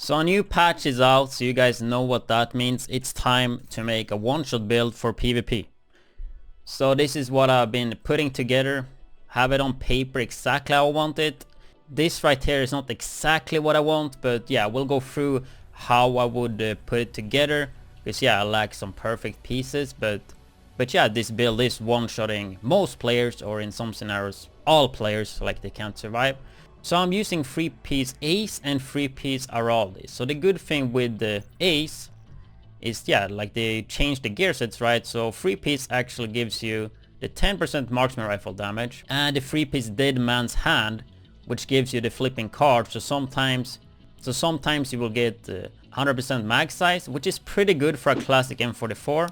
So a new patch is out, so you guys know what that means. It's time to make a one-shot build for PvP. So this is what I've been putting together. Have it on paper exactly how I want it. This right here is not exactly what I want, but yeah, we'll go through how I would put it together. Because yeah, I lack some perfect pieces, but yeah, this build is one-shotting most players, or in some scenarios all players, like they can't survive. So I'm using 3-piece Ace and 3-piece Araldi. So the good thing with the Ace is, yeah, like they changed the gear sets, right? So 3-piece actually gives you the 10% marksman rifle damage, and the 3-piece Dead Man's Hand, which gives you the flipping card. So sometimes you will get 100% mag size, which is pretty good for a classic M44.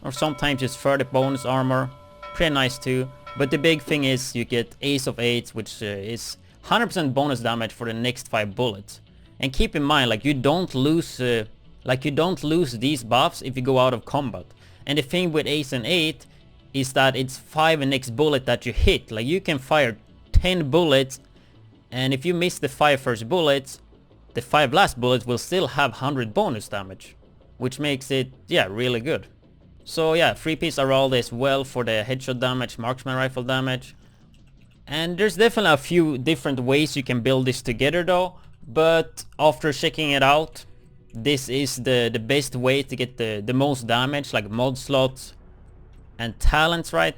Or sometimes just 30 bonus armor, pretty nice too. But the big thing is you get Ace of 8, which is 100% bonus damage for the next 5 bullets. And keep in mind, like you don't lose these buffs if you go out of combat. And the thing with Ace and 8 is that it's 5 next bullet that you hit. Like you can fire 10 bullets, and if you miss the 5 first bullets, the 5 last bullets will still have 100 bonus damage, which makes it, yeah, really good. So yeah, 3-piece Araldi as well for the headshot damage, marksman rifle damage. And there's definitely a few different ways you can build this together though, but after checking it out, this is the best way to get the most damage, like mod slots and talents, right?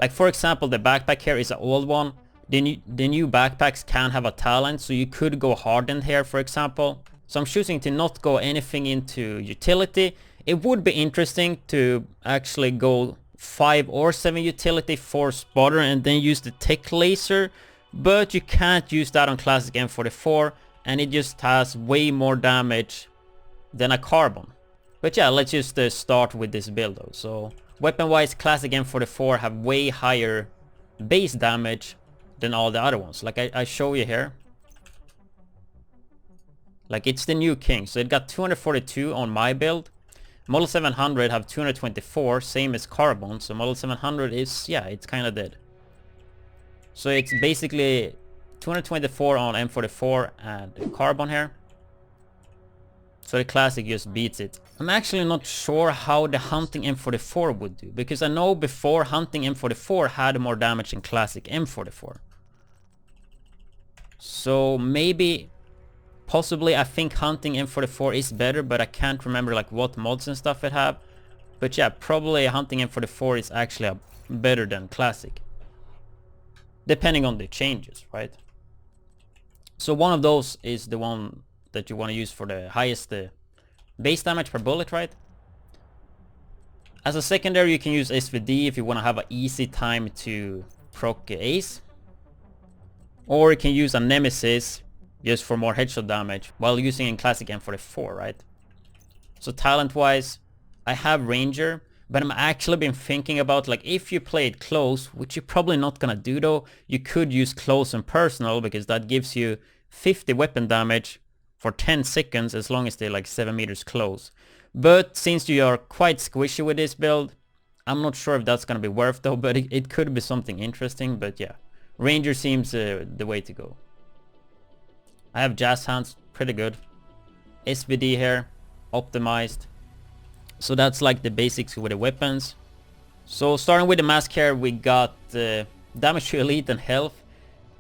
Like for example, the backpack here is an old one. The new backpacks can have a talent, so you could go hardened here, for example. So I'm choosing to not go anything into utility. It would be interesting to actually go 5 or 7 utility for spotter and then use the tech laser, but you can't use that on classic M44, and it just has way more damage than a carbon. But yeah, let's just start with this build though. So weapon wise, classic M44 have way higher base damage than all the other ones. Like I show you here, like it's the new king, so it got 242 on my build. Model 700 have 224, same as carbon, so Model 700 is, yeah, it's kind of dead. So it's basically 224 on M44 and carbon here. So the classic just beats it. I'm actually not sure how the hunting M44 would do, because I know before hunting M44 had more damage than classic M44. So maybe... possibly I think hunting M44 is better, but I can't remember like what mods and stuff it have. But yeah, probably hunting M44 is actually better than classic, depending on the changes, right? So one of those is the one that you want to use for the highest base damage per bullet, right? As a secondary, you can use SVD if you want to have an easy time to proc Ace, or you can use a Nemesis just for more headshot damage while using in classic M44, right? So talent wise, I have Ranger, but I'm actually been thinking about, like, if you play it close, which you're probably not gonna do though, you could use close and personal, because that gives you 50 weapon damage for 10 seconds as long as they're like 7 meters close. But since you are quite squishy with this build, I'm not sure if that's gonna be worth though, but it could be something interesting. But yeah, Ranger seems the way to go. I have Jazz Hands, pretty good. SVD here, optimized. So that's like the basics with the weapons. So starting with the mask here, we got damage to elite and health.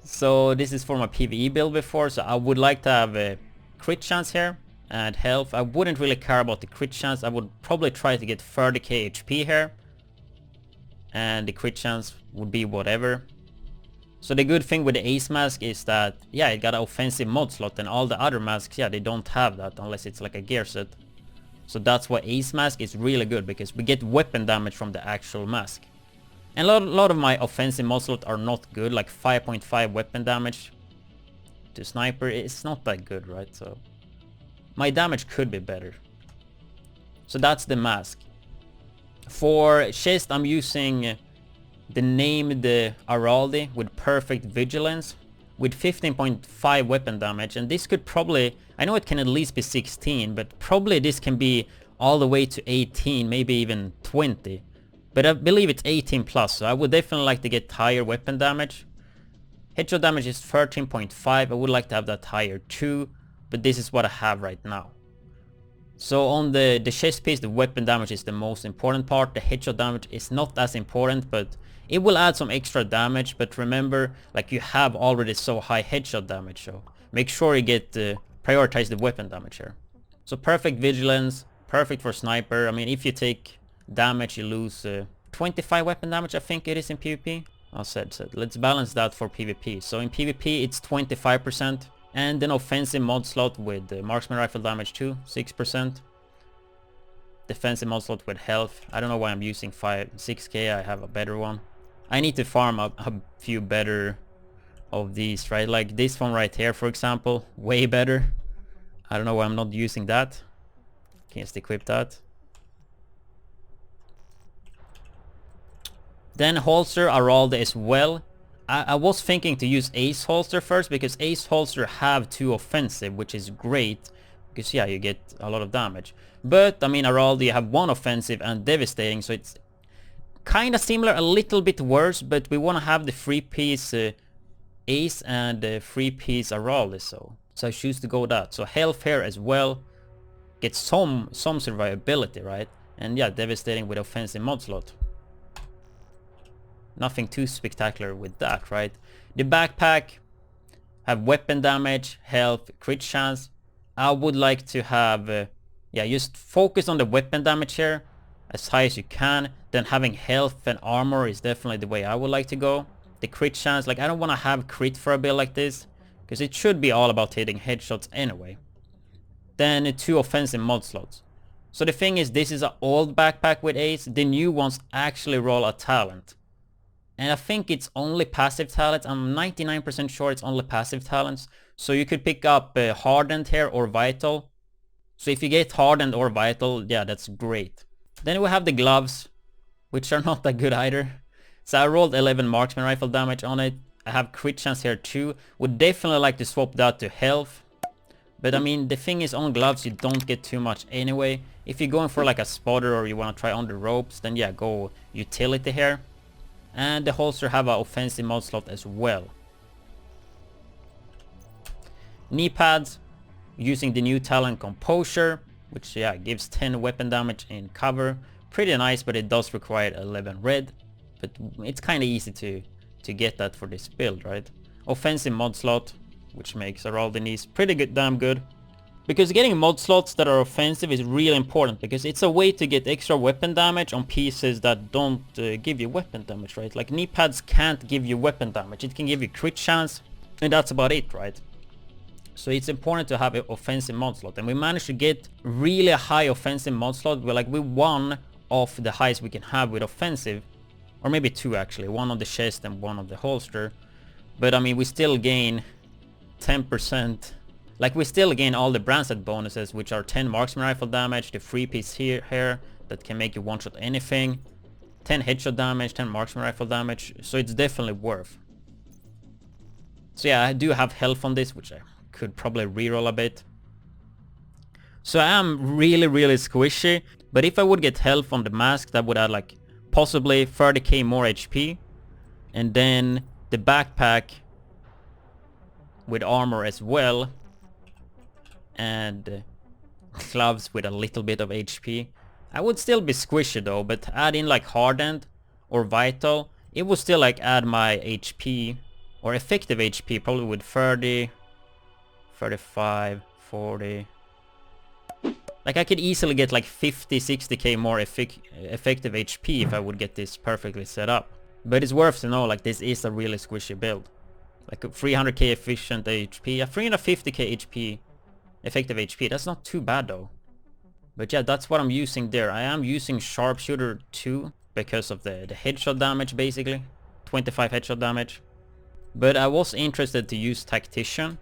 So this is for my PvE build before, so I would like to have a crit chance here and health. I wouldn't really care about the crit chance. I would probably try to get 30k HP here, and the crit chance would be whatever. So the good thing with the Ace mask is that, yeah, it got an offensive mod slot, and all the other masks, yeah, they don't have that unless it's like a gear set. So that's why Ace mask is really good, because we get weapon damage from the actual mask. And a lot of my offensive mod slots are not good, like 5.5 weapon damage to sniper, it's not that good, right? So my damage could be better. So that's the mask. For chest, I'm using the named Araldi with perfect vigilance with 15.5 weapon damage, and this could probably, I know it can at least be 16, but probably this can be all the way to 18, maybe even 20. But I believe it's 18 plus, so I would definitely like to get higher weapon damage. Headshot damage is 13.5, I would like to have that higher too. but this is what I have right now. So on the chest piece, the weapon damage is the most important part. The headshot damage is not as important, but it will add some extra damage. But remember, like, you have already so high headshot damage, so make sure you get prioritize the weapon damage here. So perfect vigilance, perfect for sniper. I mean, if you take damage, you lose 25 weapon damage, I think it is in PvP. I said. Let's balance that for PvP. So in PvP, it's 25%. And then offensive mod slot with marksman rifle damage too, 6%. Defensive mod slot with health. I don't know why I'm using 6k, I have a better one. I need to farm a few better of these, right? Like this one right here, for example, way better. I don't know why I'm not using that. Can just equip that. Then holster Aralde as well. I was thinking to use Ace holster first, because Ace holster have 2 offensive, which is great, because yeah, you get a lot of damage. But I mean, Aralde, you have 1 offensive and devastating, so it's kind of similar, a little bit worse, but we want to have the 3-piece Ace and the 3-piece Aralde, so I choose to go with that. So health here as well, get some survivability, right? And yeah, devastating with offensive mod slot. Nothing too spectacular with that, right? The backpack have weapon damage, health, crit chance. I would like to have, yeah, just focus on the weapon damage here as high as you can. Then having health and armor is definitely the way I would like to go. The crit chance, like, I don't want to have crit for a build like this, because it should be all about hitting headshots anyway. Then 2 offensive mod slots. So the thing is, this is an old backpack with Ace. The new ones actually roll a talent. And I think it's only passive talents. I'm 99% sure it's only passive talents. So you could pick up Hardened here or Vital. So if you get Hardened or Vital, yeah, that's great. Then we have the gloves, which are not that good either. So I rolled 11 marksman rifle damage on it. I have crit chance here too. Would definitely like to swap that to health. But I mean, the thing is, on gloves you don't get too much anyway. If you're going for like a spotter or you want to try on the ropes, then yeah, go utility here. And the holster have an offensive mod slot as well. Knee pads, using the new talent Composure, which yeah, gives 10 weapon damage in cover. Pretty nice, but it does require 11 red. But it's kind of easy to get that for this build, right? Offensive mod slot, which makes all the knees pretty good, damn good. Because getting mod slots that are offensive is really important, because it's a way to get extra weapon damage on pieces that don't give you weapon damage, right? Like knee pads can't give you weapon damage, it can give you crit chance, and that's about it, right? So it's important to have an offensive mod slot, and we managed to get really a high offensive mod slot. We won of the highest we can have with offensive, or maybe 2 actually, 1 on the chest and 1 on the holster. But I mean, we still gain 10%. Like, we still gain all the brand set bonuses, which are 10 marksman rifle damage, the 3-piece here that can make you one-shot anything, 10 headshot damage, 10 marksman rifle damage, so it's definitely worth. So yeah, I do have health on this, which I could probably reroll a bit. So I am really squishy, but if I would get health on the mask, that would add like possibly 30k more HP, and then the backpack with armor as well, and gloves with a little bit of HP. I would still be squishy though, but add in like Hardened or Vital, it would still like add my HP or effective HP probably with 30, 35, 40. Like I could easily get like 50, 60k more effective HP if I would get this perfectly set up. But it's worth to know, like, this is a really squishy build. Like a 300k efficient HP, a 350k HP effective HP, that's not too bad though. But yeah, that's what I'm using there. I am using Sharpshooter 2 because of the headshot damage, basically 25 headshot damage. But I was interested to use Tactician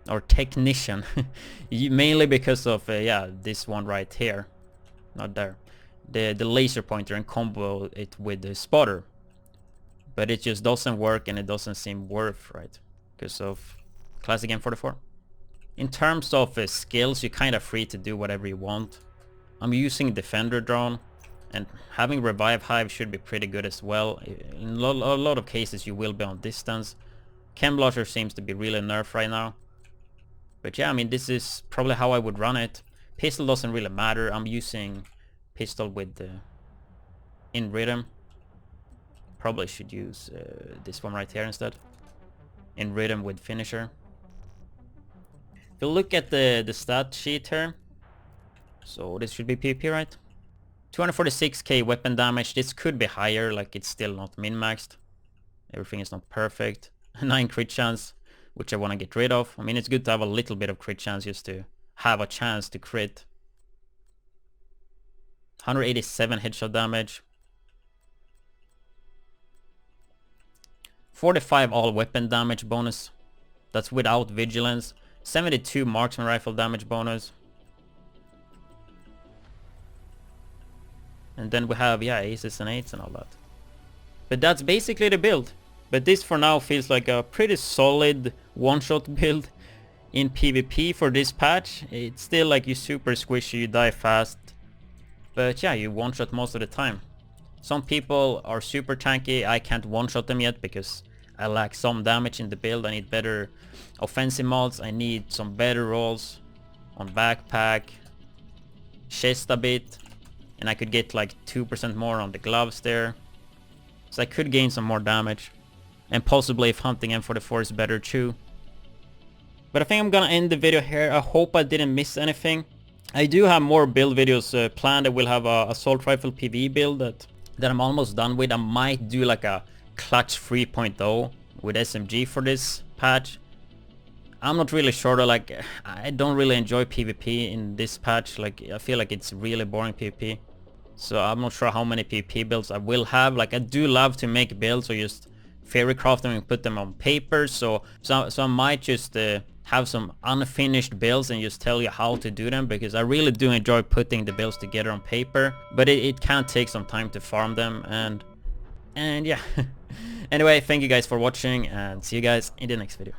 or Technician mainly because of yeah, this one right here, not there, the laser pointer, and combo it with the spotter. But it just doesn't work, and it doesn't seem worth, right, because of Classic M44. In terms of skills, you're kind of free to do whatever you want. I'm using Defender Drone, and having Revive Hive should be pretty good as well. In a lot of cases you will be on distance. Chem Blotcher seems to be really nerfed right now. But yeah, I mean, this is probably how I would run it. Pistol doesn't really matter. I'm using pistol with the in rhythm. Probably should use this one right here instead. In rhythm with finisher. If you look at the stat sheet here, so this should be PvP, right? 246k weapon damage. This could be higher, like it's still not min-maxed. Everything is not perfect. 9 crit chance, which I want to get rid of. I mean, it's good to have a little bit of crit chance just to have a chance to crit. 187 headshot damage. 45 all weapon damage bonus. That's without vigilance. 72 marksman rifle damage bonus. And then we have, yeah, aces and eights and all that. But that's basically the build. But this for now feels like a pretty solid one-shot build in PvP for this patch. It's still like you super squishy, you die fast. But yeah, you one-shot most of the time. Some people are super tanky. I can't one-shot them yet because I lack some damage in the build. I need better offensive mods. I need some better rolls on backpack, chest a bit. And I could get like 2% more on the gloves there. So I could gain some more damage. And possibly if hunting M44 is better too. But I think I'm gonna end the video here. I hope I didn't miss anything. I do have more build videos planned. I will have a assault rifle PvE build that I'm almost done with. I might do like a clutch 3.0 with SMG for this patch. I'm not really sure though, like I don't really enjoy PvP in this patch. Like I feel like it's really boring PvP. So I'm not sure how many PvP builds I will have. Like I do love to make builds or just fairy craft them and put them on paper. So I might just have some unfinished builds and just tell you how to do them, because I really do enjoy putting the builds together on paper. But it can take some time to farm them and yeah. Anyway, thank you guys for watching and see you guys in the next video.